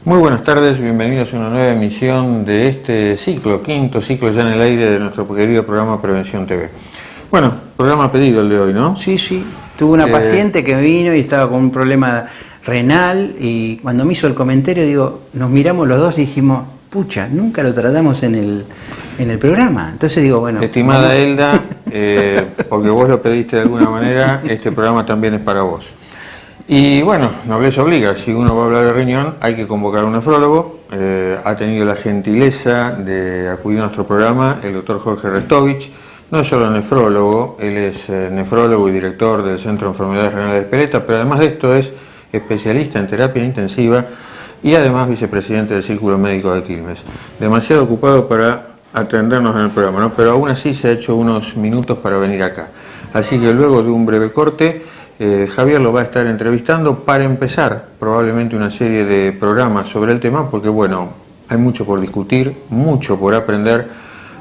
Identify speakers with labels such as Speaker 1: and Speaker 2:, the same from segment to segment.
Speaker 1: Muy buenas tardes, bienvenidos a una nueva emisión de este ciclo, quinto ciclo ya en el aire de nuestro querido programa Prevención TV. Bueno, programa pedido el de hoy, ¿no?
Speaker 2: Sí, sí. Tuve una paciente que vino y estaba con un problema renal y cuando me hizo el comentario, digo, nos miramos los dos y dijimos, pucha, nunca lo tratamos en el programa. Entonces digo, bueno...
Speaker 1: Estimada Elda, porque vos lo pediste de alguna manera, este programa también es para vos. Y bueno, nobleza obliga, si uno va a hablar de riñón hay que convocar a un nefrólogo. Ha tenido la gentileza de acudir a nuestro programa el doctor Jorge Restovich. No es solo nefrólogo, él es nefrólogo y director del Centro de Enfermedades Renales de Espeleta, pero además de esto es especialista en terapia intensiva y además vicepresidente del Círculo Médico de Quilmes. Demasiado ocupado para atendernos en el programa, ¿no? Pero aún así se ha hecho unos minutos para venir acá. Así que luego de un breve corte, Javier lo va a estar entrevistando para empezar probablemente una serie de programas sobre el tema, porque bueno, hay mucho por discutir, mucho por aprender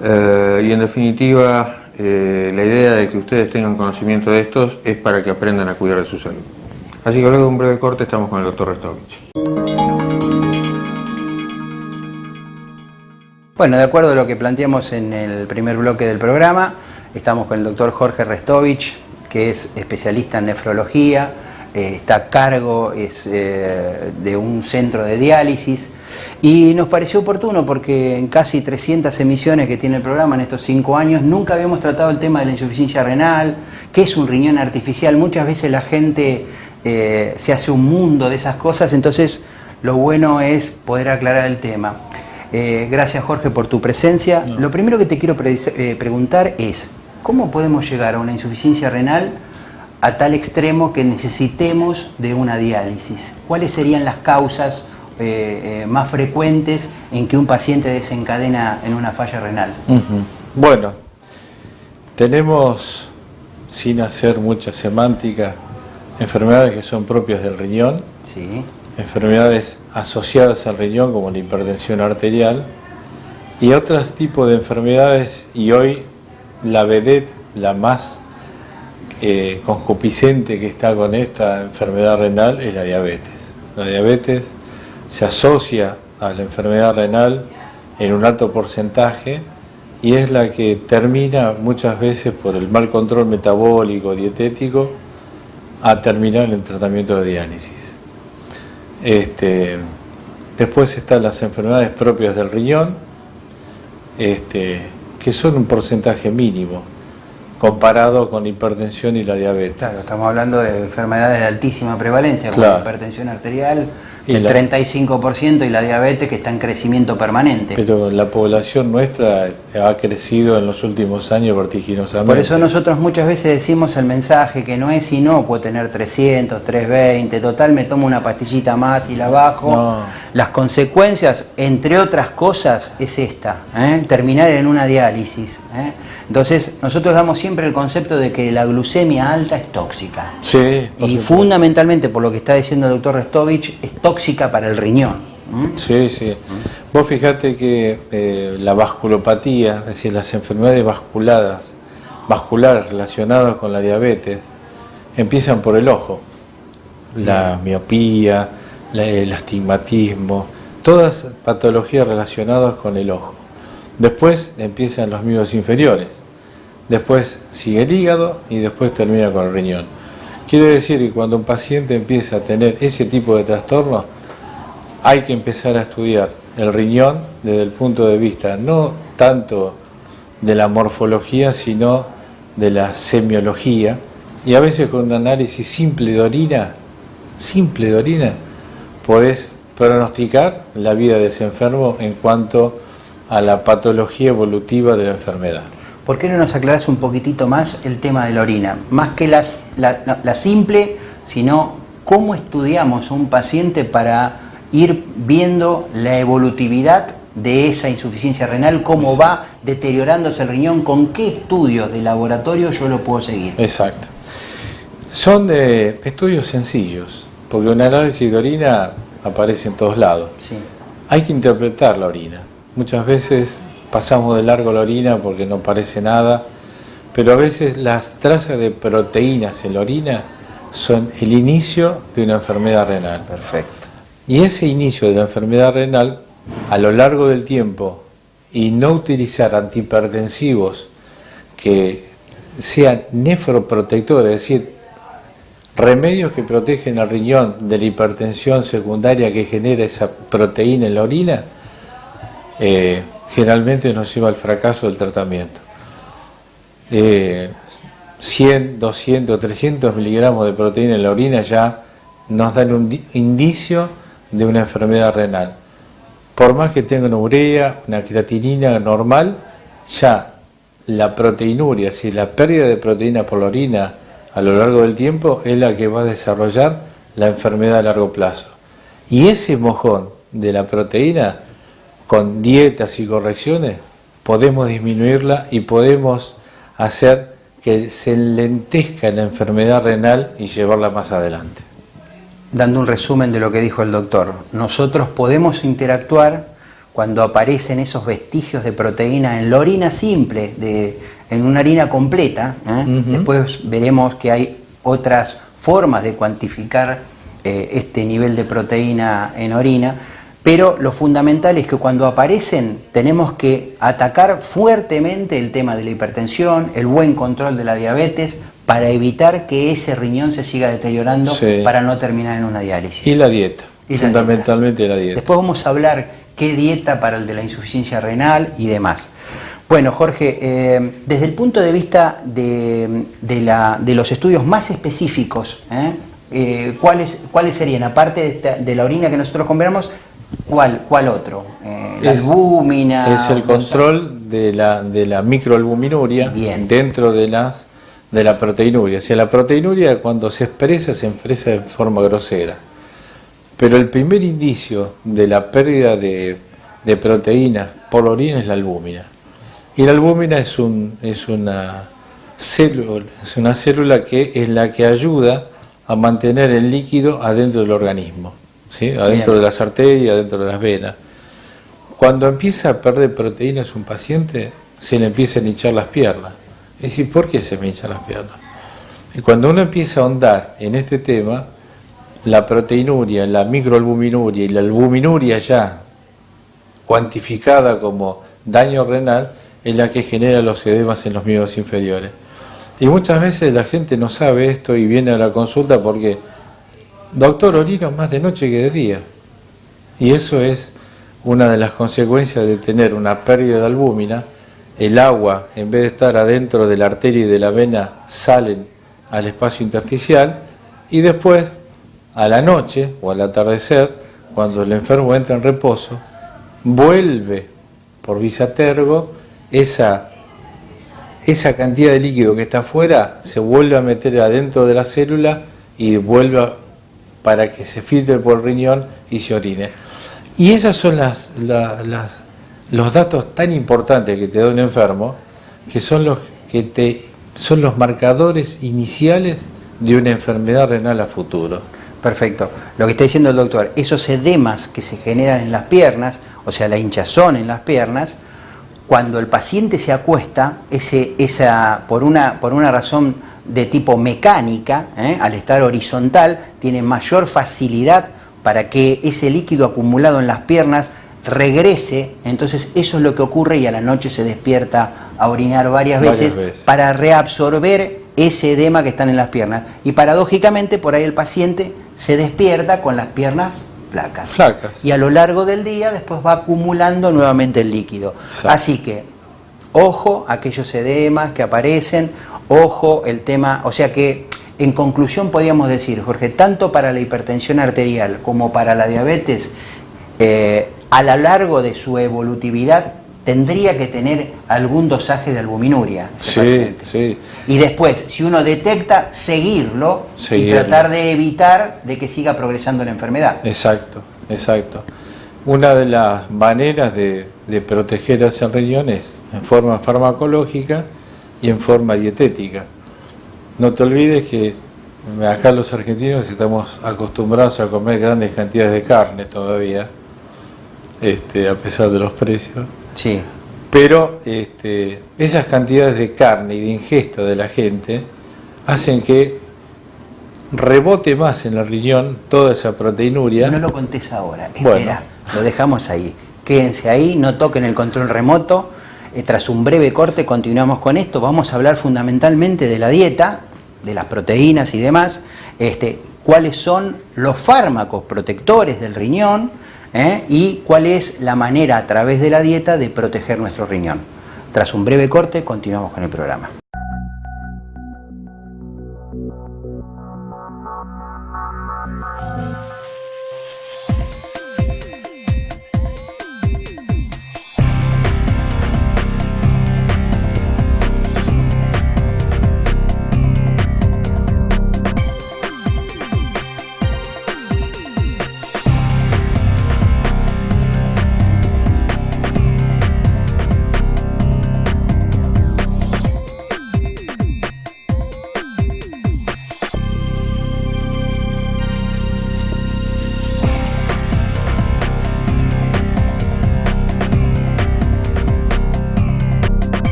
Speaker 1: y en definitiva la idea de que ustedes tengan conocimiento de estos es para que aprendan a cuidar de su salud. Así que luego de un breve corte estamos con el doctor Restovich.
Speaker 2: Bueno, de acuerdo a lo que planteamos en el primer bloque del programa, estamos con el doctor Jorge Restovich, que es especialista en nefrología, está a cargo de un centro de diálisis y nos pareció oportuno porque en casi 300 emisiones que tiene el programa en estos 5 años nunca habíamos tratado el tema de la insuficiencia renal, qué es un riñón artificial. Muchas veces la gente se hace un mundo de esas cosas, entonces lo bueno es poder aclarar el tema. Gracias Jorge por tu presencia. No. Lo primero que te quiero preguntar es, ¿cómo podemos llegar a una insuficiencia renal a tal extremo que necesitemos de una diálisis? ¿Cuáles serían las causas más frecuentes en que un paciente desencadena en una falla renal?
Speaker 3: Bueno, tenemos, sin hacer mucha semántica, enfermedades que son propias del riñón,
Speaker 2: sí.
Speaker 3: Enfermedades asociadas al riñón como la hipertensión arterial y otros tipos de enfermedades, y hoy la vedette, la más concupiscente que está con esta enfermedad renal es la diabetes. La diabetes se asocia a la enfermedad renal en un alto porcentaje y es la que termina muchas veces por el mal control metabólico, dietético, a terminar en el tratamiento de diálisis. Después están las enfermedades propias del riñón, que son un porcentaje mínimo comparado con la hipertensión y la diabetes.
Speaker 2: Claro, estamos hablando de enfermedades de altísima prevalencia, como la hipertensión arterial El 35% y la diabetes que está en crecimiento permanente.
Speaker 3: Pero la población nuestra ha crecido en los últimos años vertiginosamente.
Speaker 2: Por eso nosotros muchas veces decimos el mensaje que no es inocuo tener 300, 320, total me tomo una pastillita más y la bajo.
Speaker 3: No.
Speaker 2: Las consecuencias, entre otras cosas, es esta, terminar en una diálisis. Entonces nosotros damos siempre el concepto de que la glucemia alta es tóxica.
Speaker 3: Sí,
Speaker 2: Y fundamentalmente, por lo que está diciendo el doctor Restovich, es tóxica para el riñón.
Speaker 3: Sí, sí. Vos fijate que la vasculopatía, es decir, las enfermedades vasculares relacionadas con la diabetes, empiezan por el ojo. La miopía, el astigmatismo, todas patologías relacionadas con el ojo. Después empiezan los miembros inferiores. Después sigue el hígado y después termina con el riñón. Quiere decir que cuando un paciente empieza a tener ese tipo de trastornos, hay que empezar a estudiar el riñón desde el punto de vista no tanto de la morfología, sino de la semiología, y a veces con un análisis simple de orina, podés pronosticar la vida de ese enfermo en cuanto a la patología evolutiva de la enfermedad.
Speaker 2: ¿Por qué no nos aclarás un poquitito más el tema de la orina? Más que la simple, sino cómo estudiamos a un paciente para ir viendo la evolutividad de esa insuficiencia renal, cómo va deteriorándose el riñón, con qué estudios de laboratorio yo lo puedo seguir.
Speaker 3: Exacto. Son estudios sencillos, porque un análisis de orina aparece en todos lados.
Speaker 2: Sí.
Speaker 3: Hay que interpretar la orina. Muchas veces pasamos de largo la orina porque no parece nada, pero a veces las trazas de proteínas en la orina son el inicio de una enfermedad renal.
Speaker 2: Perfecto.
Speaker 3: Y ese inicio de la enfermedad renal, a lo largo del tiempo, y no utilizar antihipertensivos que sean nefroprotectores, es decir, remedios que protegen al riñón de la hipertensión secundaria que genera esa proteína en la orina, generalmente nos lleva al fracaso del tratamiento. 100, 200, 300 miligramos de proteína en la orina ya nos dan un indicio de una enfermedad renal. Por más que tenga una urea, una creatinina normal, ya la proteinuria, es decir, la pérdida de proteína por la orina a lo largo del tiempo es la que va a desarrollar la enfermedad a largo plazo. Y ese mojón de la proteína, con dietas y correcciones, podemos disminuirla y podemos hacer que se enlentezca la enfermedad renal y llevarla más adelante.
Speaker 2: Dando un resumen de lo que dijo el doctor, nosotros podemos interactuar cuando aparecen esos vestigios de proteína en la orina simple, en una orina completa. Después veremos que hay otras formas de cuantificar este nivel de proteína en orina, pero lo fundamental es que cuando aparecen tenemos que atacar fuertemente el tema de la hipertensión, el buen control de la diabetes, para evitar que ese riñón se siga deteriorando,
Speaker 3: sí,
Speaker 2: para no terminar en una diálisis.
Speaker 3: Y la dieta, fundamentalmente la dieta.
Speaker 2: Después vamos a hablar qué dieta para el de la insuficiencia renal y demás. Bueno, Jorge, desde el punto de vista de los estudios más específicos, ¿cuáles serían, aparte de la orina que nosotros compramos, cuál otro? La albúmina.
Speaker 3: Es el control de la microalbuminuria dentro de la proteinuria. O sea, la proteinuria cuando se expresa en forma grosera. Pero el primer indicio de la pérdida de proteína por la orina es la albúmina. Y la albúmina es una célula que es la que ayuda a mantener el líquido adentro del organismo, ¿sí? Adentro de las arterias, adentro de las venas. Cuando empieza a perder proteínas un paciente, se le empiezan a hinchar las piernas. Es decir, ¿por qué se me hinchan las piernas? Y cuando uno empieza a ahondar en este tema, la proteinuria, la microalbuminuria y la albuminuria ya cuantificada como daño renal es la que genera los edemas en los miembros inferiores. Y muchas veces la gente no sabe esto y viene a la consulta porque, doctor, orino más de noche que de día. Y eso es una de las consecuencias de tener una pérdida de albúmina. El agua, en vez de estar adentro de la arteria y de la vena, salen al espacio intersticial y después, a la noche o al atardecer, cuando el enfermo entra en reposo, vuelve por vía tergo esa cantidad de líquido que está afuera, se vuelve a meter adentro de la célula y vuelve para que se filtre por el riñón y se orine. Y esos son los datos tan importantes que te da un enfermo, que son los marcadores iniciales de una enfermedad renal a futuro.
Speaker 2: Perfecto. Lo que está diciendo el doctor, esos edemas que se generan en las piernas, o sea, la hinchazón en las piernas, cuando el paciente se acuesta, por una razón de tipo mecánica, al estar horizontal, tiene mayor facilidad para que ese líquido acumulado en las piernas regrese. Entonces eso es lo que ocurre, y a la noche se despierta a orinar varias veces para reabsorber ese edema que están en las piernas. Y paradójicamente por ahí el paciente se despierta con las piernas flacas. Y a lo largo del día después va acumulando nuevamente el líquido. Exacto. Así que, ojo a aquellos edemas que aparecen, ojo el tema, o sea que en conclusión podríamos decir, Jorge, tanto para la hipertensión arterial como para la diabetes, a lo largo de su evolutividad tendría que tener algún dosaje de albuminuria.
Speaker 3: Sí.
Speaker 2: Y después, si uno detecta, seguirlo y tratar de evitar de que siga progresando la enfermedad.
Speaker 3: Exacto. Una de las maneras de proteger a ese riñón es en forma farmacológica y en forma dietética. No te olvides que acá los argentinos estamos acostumbrados a comer grandes cantidades de carne todavía, a pesar de los precios.
Speaker 2: Sí.
Speaker 3: Pero esas cantidades de carne y de ingesta de la gente hacen que rebote más en el riñón toda esa proteinuria.
Speaker 2: No lo contés ahora, espera, lo dejamos ahí. Quédense ahí, no toquen el control remoto. Tras un breve corte continuamos con esto. Vamos a hablar fundamentalmente de la dieta, de las proteínas y demás, cuáles son los fármacos protectores del riñón, y cuál es la manera a través de la dieta de proteger nuestro riñón. Tras un breve corte continuamos con el programa.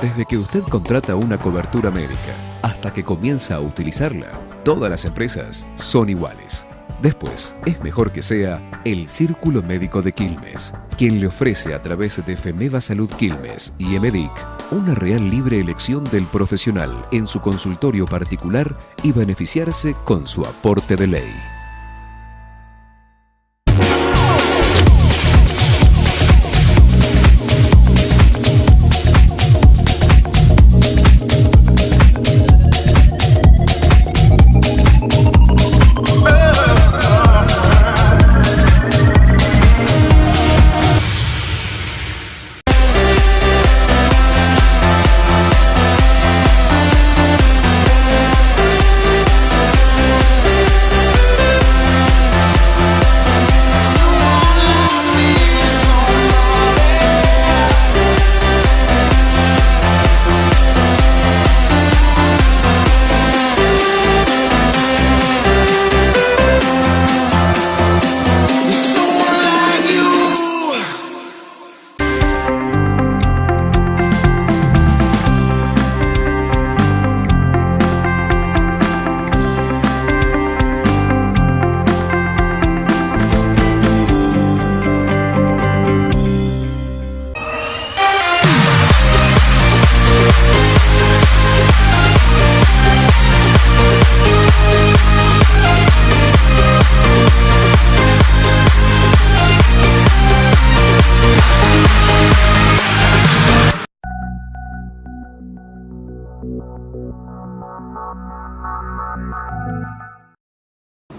Speaker 4: Desde que usted contrata una cobertura médica hasta que comienza a utilizarla, todas las empresas son iguales. Después, es mejor que sea el Círculo Médico de Quilmes, quien le ofrece a través de Femeva Salud Quilmes y Emedic una real libre elección del profesional en su consultorio particular y beneficiarse con su aporte de ley.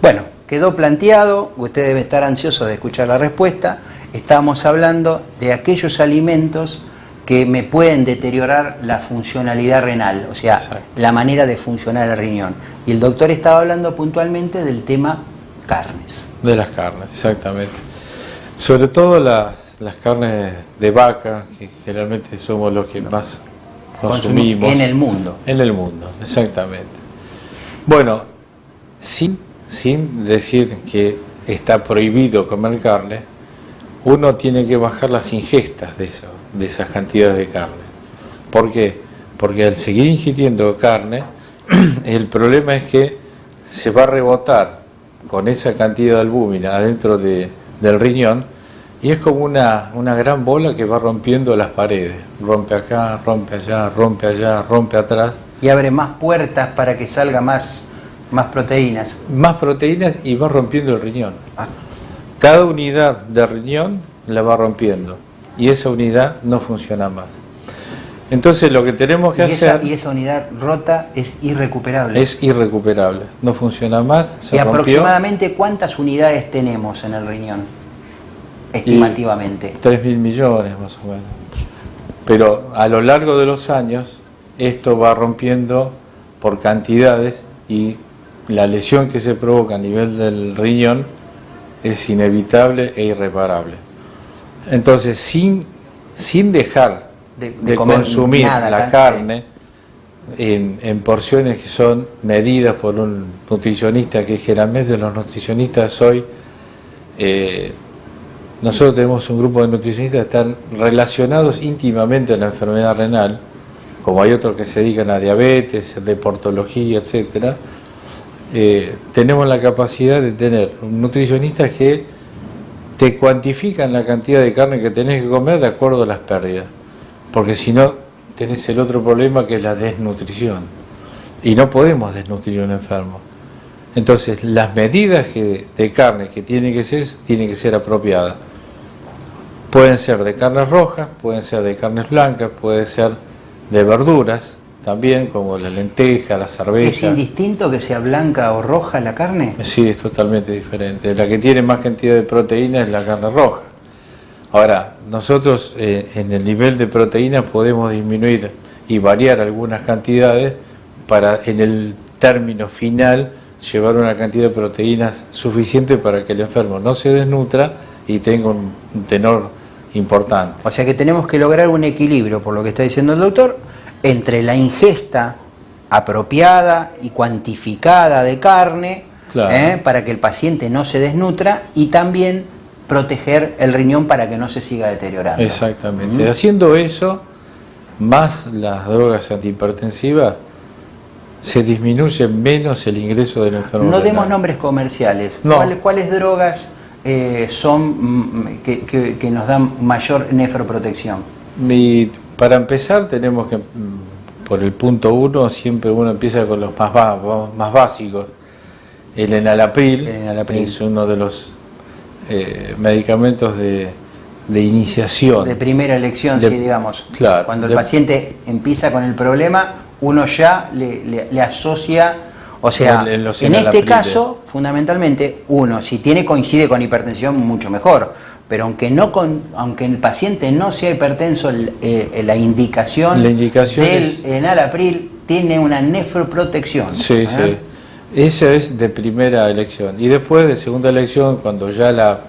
Speaker 2: Bueno, quedó planteado, usted debe estar ansioso de escuchar la respuesta. Estamos hablando de aquellos alimentos que me pueden deteriorar la funcionalidad renal, o sea,
Speaker 3: exacto,
Speaker 2: la manera de funcionar el riñón. Y el doctor estaba hablando puntualmente del tema carnes.
Speaker 3: De las carnes, exactamente. Sobre todo las carnes de vaca, que generalmente somos los que más consumimos.
Speaker 2: En el mundo.
Speaker 3: En el mundo, exactamente. Bueno, sin decir que está prohibido comer carne, uno tiene que bajar las ingestas de esas cantidades de carne. ¿Por qué? Porque al seguir ingiriendo carne, el problema es que se va a rebotar con esa cantidad de albúmina adentro del riñón, y es como una gran bola que va rompiendo las paredes. Rompe acá, rompe allá, rompe allá, rompe atrás.
Speaker 2: Y abre más puertas para que salga más proteínas.
Speaker 3: Más proteínas y va rompiendo el riñón.
Speaker 2: Ah.
Speaker 3: Cada unidad de riñón la va rompiendo y esa unidad no funciona más. Entonces lo que tenemos que hacer...
Speaker 2: Y esa unidad rota es irrecuperable.
Speaker 3: Es irrecuperable, no funciona más, se
Speaker 2: ¿Y
Speaker 3: rompió.
Speaker 2: aproximadamente cuántas unidades tenemos en el riñón? Estimativamente.
Speaker 3: 3.000 millones más o menos. Pero a lo largo de los años esto va rompiendo por cantidades y la lesión que se provoca a nivel del riñón es inevitable e irreparable. Entonces, sin dejar de consumir
Speaker 2: nada,
Speaker 3: la carne en porciones que son medidas por un nutricionista, que generalmente los nutricionistas hoy, nosotros tenemos un grupo de nutricionistas que están relacionados íntimamente a la enfermedad renal, como hay otros que se dedican a diabetes, deportología, etcétera. Tenemos la capacidad de tener nutricionistas que te cuantifican la cantidad de carne que tenés que comer de acuerdo a las pérdidas, porque si no tenés el otro problema, que es la desnutrición, y no podemos desnutrir a un enfermo. Entonces las medidas de carne que tienen que ser apropiadas. Pueden ser de carnes rojas, pueden ser de carnes blancas, puede ser de verduras también, como la lenteja, la cerveza.
Speaker 2: ¿Es indistinto que sea blanca o roja la carne?
Speaker 3: Sí, es totalmente diferente. La que tiene más cantidad de proteína es la carne roja. Ahora, nosotros en el nivel de proteína podemos disminuir y variar algunas cantidades para en el término final llevar una cantidad de proteínas suficiente para que el enfermo no se desnutra y tenga un tenor importante.
Speaker 2: O sea que tenemos que lograr un equilibrio, por lo que está diciendo el doctor, entre la ingesta apropiada y cuantificada de carne,
Speaker 3: claro,
Speaker 2: para que el paciente no se desnutra, y también proteger el riñón para que no se siga deteriorando.
Speaker 3: Exactamente. Haciendo eso, más las drogas antihipertensivas, se disminuye menos el ingreso del enfermo
Speaker 2: No
Speaker 3: renal.
Speaker 2: demos nombres comerciales.
Speaker 3: No.
Speaker 2: ¿Cuáles drogas son que nos dan mayor nefroprotección?
Speaker 3: Y para empezar tenemos que, por el punto 1, siempre uno empieza con los más básicos. El enalapril es uno de los medicamentos de iniciación.
Speaker 2: De primera elección, sí, digamos.
Speaker 3: Claro.
Speaker 2: Cuando el paciente empieza con el problema, uno ya le asocia, o sea, en este caso, fundamentalmente, uno, si coincide con hipertensión, mucho mejor. Pero aunque el paciente no sea hipertenso, la indicación del enalapril tiene una nefroprotección.
Speaker 3: Sí, sí. Esa es de primera elección. Y después de segunda elección, cuando ya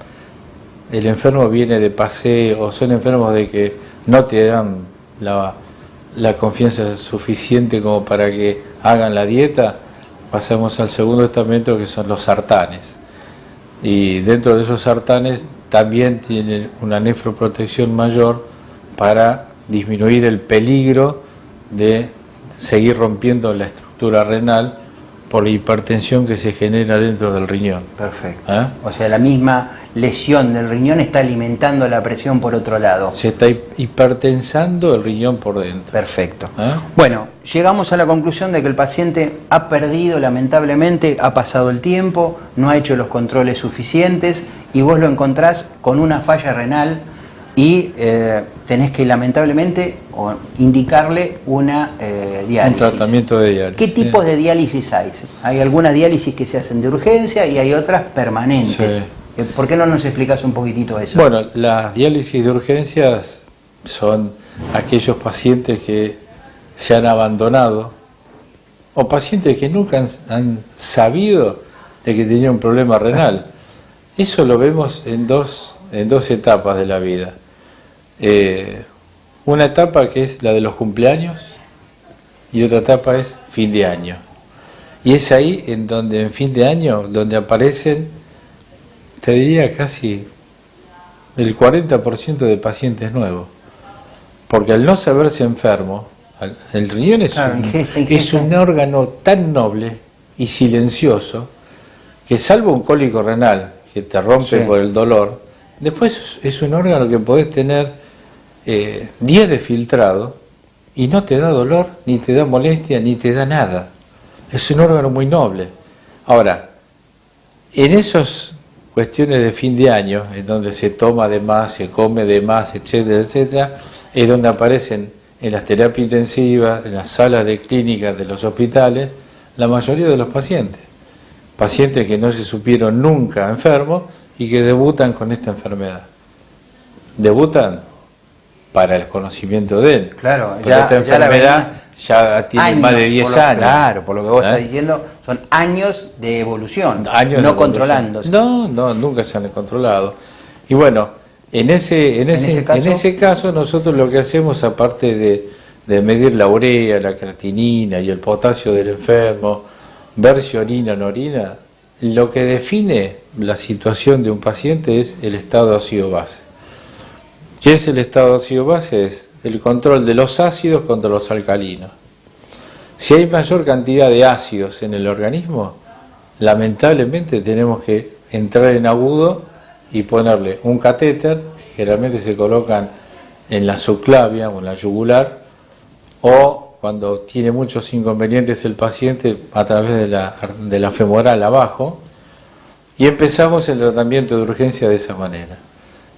Speaker 3: el enfermo viene de paseo, o son enfermos de que no te dan la confianza suficiente como para que hagan la dieta, pasamos al segundo estamento, que son los sartanes. Y dentro de esos sartanes también tienen una nefroprotección mayor para disminuir el peligro de seguir rompiendo la estructura renal por la hipertensión que se genera dentro del riñón.
Speaker 2: Perfecto. O sea, la misma lesión del riñón está alimentando la presión por otro lado.
Speaker 3: Se está hipertensando el riñón por dentro.
Speaker 2: Perfecto. Bueno, llegamos a la conclusión de que el paciente ha perdido, lamentablemente, ha pasado el tiempo, no ha hecho los controles suficientes, y vos lo encontrás con una falla renal y tenés que, lamentablemente, indicarle una diálisis.
Speaker 3: Un tratamiento de diálisis.
Speaker 2: ¿Qué tipos de diálisis hay? Hay algunas diálisis que se hacen de urgencia y hay otras permanentes.
Speaker 3: Sí.
Speaker 2: ¿Por qué no nos explicas un poquitito eso?
Speaker 3: Bueno, las diálisis de urgencias son aquellos pacientes que se han abandonado o pacientes que nunca han sabido de que tenían un problema renal. Eso lo vemos en dos etapas de la vida. Una etapa que es la de los cumpleaños y otra etapa es fin de año. Y es ahí en fin de año donde aparecen, te diría casi el 40% de pacientes nuevos. Porque al no saberse enfermo, el riñón es un órgano tan noble y silencioso que salvo un cólico renal que te rompe por el dolor, después es un órgano que podés tener 10 de filtrado y no te da dolor, ni te da molestia, ni te da nada. Es un órgano muy noble. Ahora, en esas cuestiones de fin de año, en donde se toma de más, se come de más, etcétera, etcétera, es donde aparecen en las terapias intensivas, en las salas de clínicas de los hospitales, la mayoría de los pacientes. Pacientes que no se supieron nunca enfermos y que debutan con esta enfermedad. Debutan para el conocimiento de él.
Speaker 2: Claro,
Speaker 3: pero esta enfermedad ya tiene
Speaker 2: años,
Speaker 3: más de 10 años.
Speaker 2: Claro, por lo que vos estás diciendo, son años de evolución,
Speaker 3: años
Speaker 2: no
Speaker 3: de
Speaker 2: controlándose.
Speaker 3: No, nunca se han controlado. Y bueno, en ese caso nosotros lo que hacemos, aparte de medir la urea, la creatinina y el potasio del enfermo, ver si orina o no orina, lo que define la situación de un paciente es el estado ácido-base. ¿Qué es el estado ácido-base? Es el control de los ácidos contra los alcalinos. Si hay mayor cantidad de ácidos en el organismo, lamentablemente tenemos que entrar en agudo y ponerle un catéter, que generalmente se colocan en la subclavia o en la yugular, o cuando tiene muchos inconvenientes el paciente a través de la femoral abajo, y empezamos el tratamiento de urgencia de esa manera.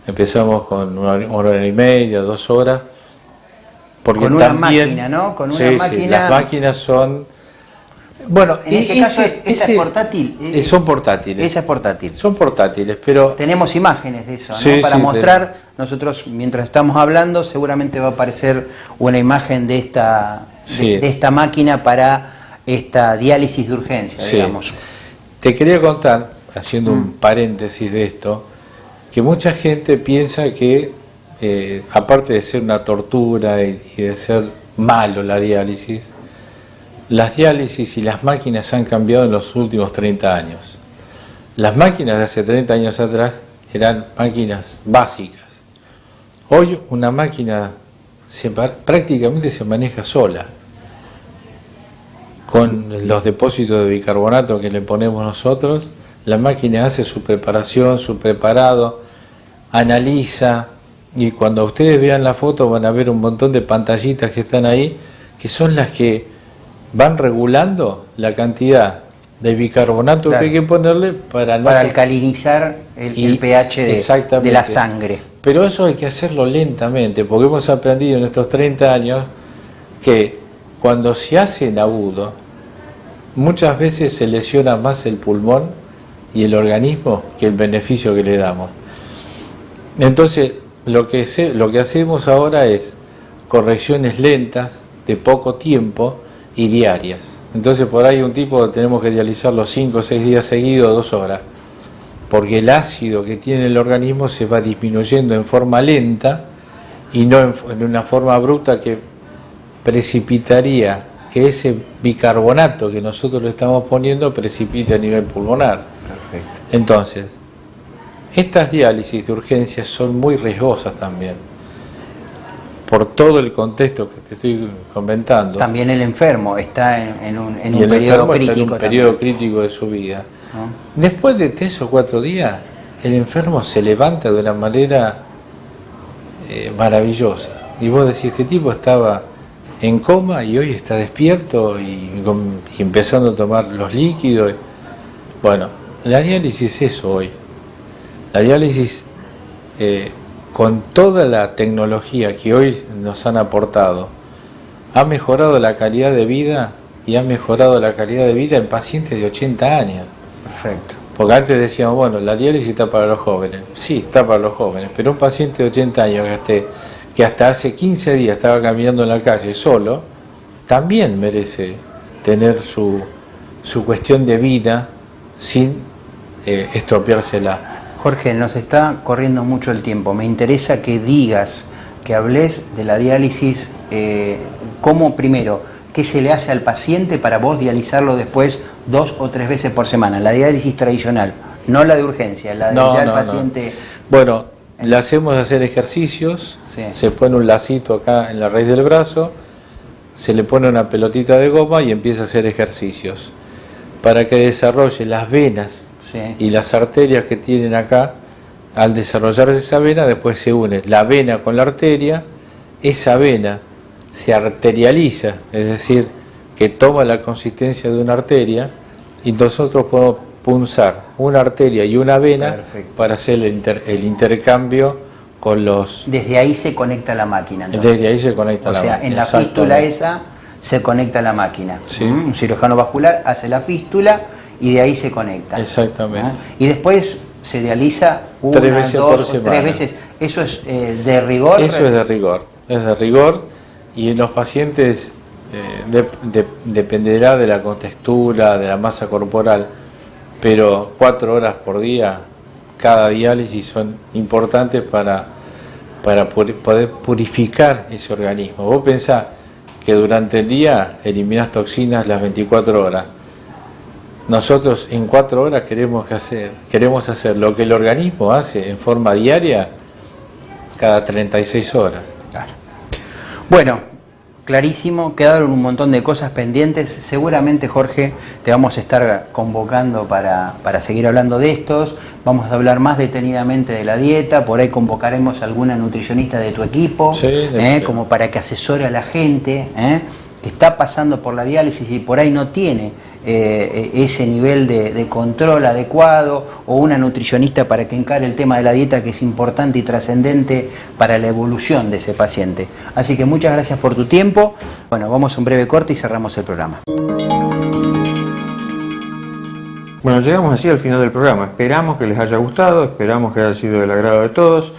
Speaker 3: Empezamos con una hora y media, 2 horas, porque
Speaker 2: con una
Speaker 3: también,
Speaker 2: máquina, ¿no? Con una máquina.
Speaker 3: Sí, las máquinas son... Bueno,
Speaker 2: en ese caso, ¿esa es portátil?
Speaker 3: Son portátiles.
Speaker 2: Esa es portátil.
Speaker 3: Son portátiles, pero...
Speaker 2: Tenemos imágenes de eso, ¿no?
Speaker 3: Sí,
Speaker 2: para
Speaker 3: sí,
Speaker 2: mostrar, nosotros mientras estamos hablando, seguramente va a aparecer una imagen de esta máquina para esta diálisis de urgencia, digamos.
Speaker 3: Te quería contar, haciendo un paréntesis de esto, que mucha gente piensa que, aparte de ser una tortura y de ser malo la diálisis, las diálisis y las máquinas han cambiado en los últimos 30 años. Las máquinas de hace 30 años atrás eran máquinas básicas. Hoy una máquina prácticamente se maneja sola, con los depósitos de bicarbonato que le ponemos nosotros. La máquina hace su preparación, su preparado, analiza, y cuando ustedes vean la foto van a ver un montón de pantallitas que están ahí, que son las que van regulando la cantidad de bicarbonato que hay que ponerle para
Speaker 2: alcalinizar el pH de la sangre.
Speaker 3: Pero eso hay que hacerlo lentamente, porque hemos aprendido en estos 30 años que cuando se hace en agudo, muchas veces se lesiona más el pulmón y el organismo que el beneficio que le damos. Entonces, lo que hacemos ahora es correcciones lentas, de poco tiempo y diarias. Entonces, por ahí un tipo tenemos que dializarlo 5 o 6 días seguidos, 2 horas, porque el ácido que tiene el organismo se va disminuyendo en forma lenta y no en una forma abrupta que precipitaría que ese bicarbonato que nosotros le estamos poniendo precipite a nivel pulmonar.
Speaker 2: Perfecto.
Speaker 3: Entonces, estas diálisis de urgencia son muy riesgosas también, por todo el contexto que te estoy comentando.
Speaker 2: También el enfermo está en un
Speaker 3: periodo crítico. En un periodo crítico de su vida. ¿No? Después de 3 o 4 días, el enfermo se levanta de una manera maravillosa. Y vos decís, este tipo estaba en coma y hoy está despierto y empezando a tomar los líquidos. Bueno, la diálisis es eso hoy. La diálisis, con toda la tecnología que hoy nos han aportado, ha mejorado la calidad de vida, y ha mejorado la calidad de vida en pacientes de 80 años.
Speaker 2: Perfecto.
Speaker 3: Porque antes decíamos, bueno, la diálisis está para los jóvenes. Sí, está para los jóvenes, pero un paciente de 80 años que hasta hace 15 días estaba caminando en la calle solo, también merece tener su cuestión de vida sin estropeársela.
Speaker 2: Jorge, nos está corriendo mucho el tiempo. Me interesa que digas, que hables de la diálisis, cómo primero, qué se le hace al paciente para vos dializarlo después 2 o 3 veces por semana. La diálisis tradicional, no la de urgencia, la de el paciente...
Speaker 3: Bueno, le hacemos hacer ejercicios,
Speaker 2: sí.
Speaker 3: Se pone un lacito acá en la raíz del brazo, se le pone una pelotita de goma y empieza a hacer ejercicios para que desarrolle las venas, sí, y las arterias que tienen acá. Al desarrollarse esa vena, después se une la vena con la arteria, esa vena se arterializa, es decir, que toma la consistencia de una arteria, y nosotros podemos punzar una arteria y una vena. Perfecto. Para hacer el intercambio con los...
Speaker 2: Desde ahí se conecta la máquina, entonces.
Speaker 3: Desde ahí se conecta la máquina.
Speaker 2: O sea, en la fístula esa se conecta la máquina.
Speaker 3: Sí.
Speaker 2: Un cirujano vascular hace la fístula y de ahí se conecta.
Speaker 3: Exactamente.
Speaker 2: Y después se dializa 1, 2 o 3 veces. ¿Eso es de rigor?
Speaker 3: Eso es de rigor, y en los pacientes dependerá de la contextura, de la masa corporal, pero 4 horas por día cada diálisis son importantes para poder purificar ese organismo. Vos pensás que durante el día eliminás toxinas las 24 horas. Nosotros en 4 horas queremos hacer lo que el organismo hace en forma diaria cada 36 horas.
Speaker 2: Claro. Bueno, clarísimo, quedaron un montón de cosas pendientes. Seguramente, Jorge, te vamos a estar convocando para seguir hablando de estos. Vamos a hablar más detenidamente de la dieta. Por ahí convocaremos a alguna nutricionista de tu equipo,
Speaker 3: sí,
Speaker 2: como para que asesore a la gente que está pasando por la diálisis y por ahí no tiene ese nivel de control adecuado, o una nutricionista para que encare el tema de la dieta, que es importante y trascendente para la evolución de ese paciente. Así que muchas gracias por tu tiempo. Bueno, vamos a un breve corte y cerramos el programa.
Speaker 1: Bueno, llegamos así al final del programa. Esperamos que les haya gustado, esperamos que haya sido del agrado de todos.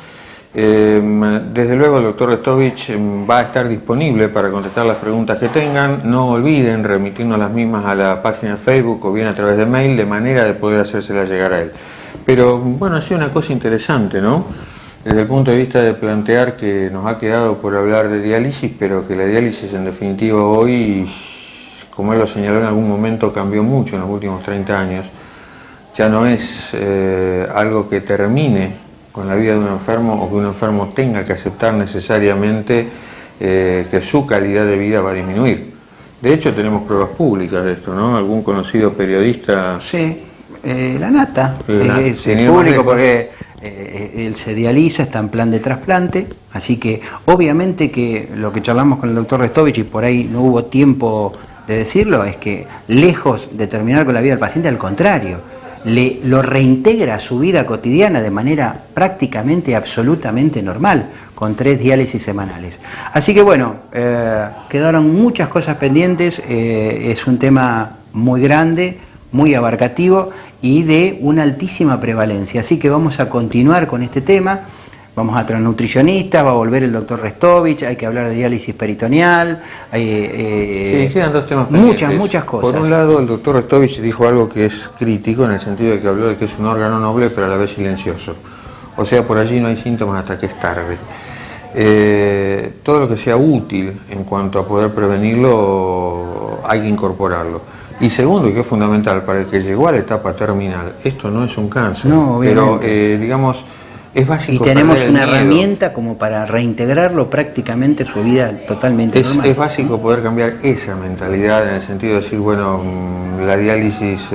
Speaker 1: Desde luego el doctor Restovich va a estar disponible para contestar las preguntas que tengan. No olviden remitirnos las mismas a la página de Facebook o bien a través de mail, de manera de poder hacérselas llegar a él. Pero bueno, ha sido una cosa interesante, ¿no? Desde el punto de vista de plantear que nos ha quedado por hablar de diálisis, pero que la diálisis en definitiva hoy, como él lo señaló en algún momento, cambió mucho en los últimos 30 años. Ya no es algo que termine con la vida de un enfermo, o que un enfermo tenga que aceptar necesariamente que su calidad de vida va a disminuir. De hecho, tenemos pruebas públicas de esto, ¿no? Algún conocido periodista...
Speaker 2: Sí, la Nata, es público porque él se dializa, está en plan de trasplante, así que obviamente que lo que charlamos con el doctor Restovich, y por ahí no hubo tiempo de decirlo, es que lejos de terminar con la vida del paciente, al contrario, lo reintegra a su vida cotidiana de manera prácticamente absolutamente normal, con 3 diálisis semanales. Así que bueno, quedaron muchas cosas pendientes. Es un tema muy grande, muy abarcativo y de una altísima prevalencia, así que vamos a continuar con este tema. Vamos a traer nutricionistas, va a volver el doctor Restovich, hay que hablar de diálisis peritoneal,
Speaker 1: sí, quedan 2 temas pendientes.
Speaker 2: Muchas cosas.
Speaker 1: Por un lado, el doctor Restovich dijo algo que es crítico, en el sentido de que habló de que es un órgano noble pero a la vez silencioso. O sea, por allí no hay síntomas hasta que es tarde. Todo lo que sea útil en cuanto a poder prevenirlo, hay que incorporarlo. Y segundo, y que es fundamental, para el que llegó a la etapa terminal, esto no es un cáncer,
Speaker 2: no,
Speaker 1: pero digamos... Es básico.
Speaker 2: Y tenemos una herramienta como para reintegrarlo prácticamente a su vida totalmente normal.
Speaker 1: Es básico poder cambiar esa mentalidad, en el sentido de decir, bueno, la diálisis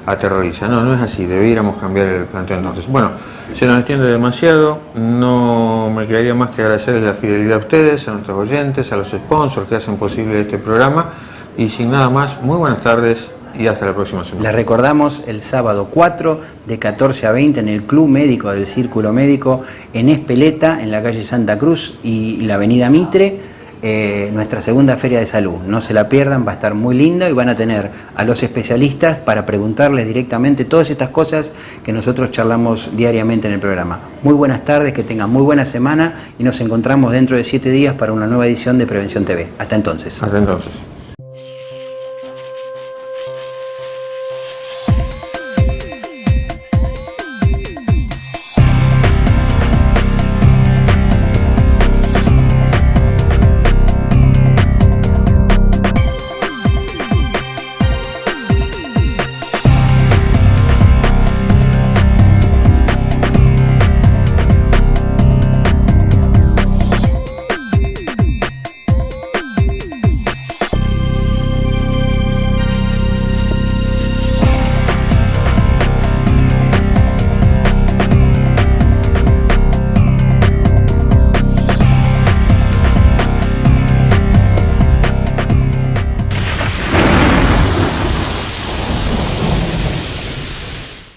Speaker 1: aterroriza. No, no es así, debiéramos cambiar el planteo entonces. Bueno, se nos extiende demasiado, no me quedaría más que agradecerles la fidelidad a ustedes, a nuestros oyentes, a los sponsors que hacen posible este programa, y sin nada más, muy buenas tardes. Y hasta la próxima semana.
Speaker 2: Les recordamos el sábado 4 de 14 a 20 en el Club Médico del Círculo Médico en Espeleta, en la calle Santa Cruz y la avenida Mitre. nuestra segunda Feria de Salud. No se la pierdan, va a estar muy linda y van a tener a los especialistas para preguntarles directamente todas estas cosas que nosotros charlamos diariamente en el programa. Muy buenas tardes, que tengan muy buena semana y nos encontramos dentro de 7 días para una nueva edición de Prevención TV. Hasta entonces.
Speaker 1: Hasta entonces.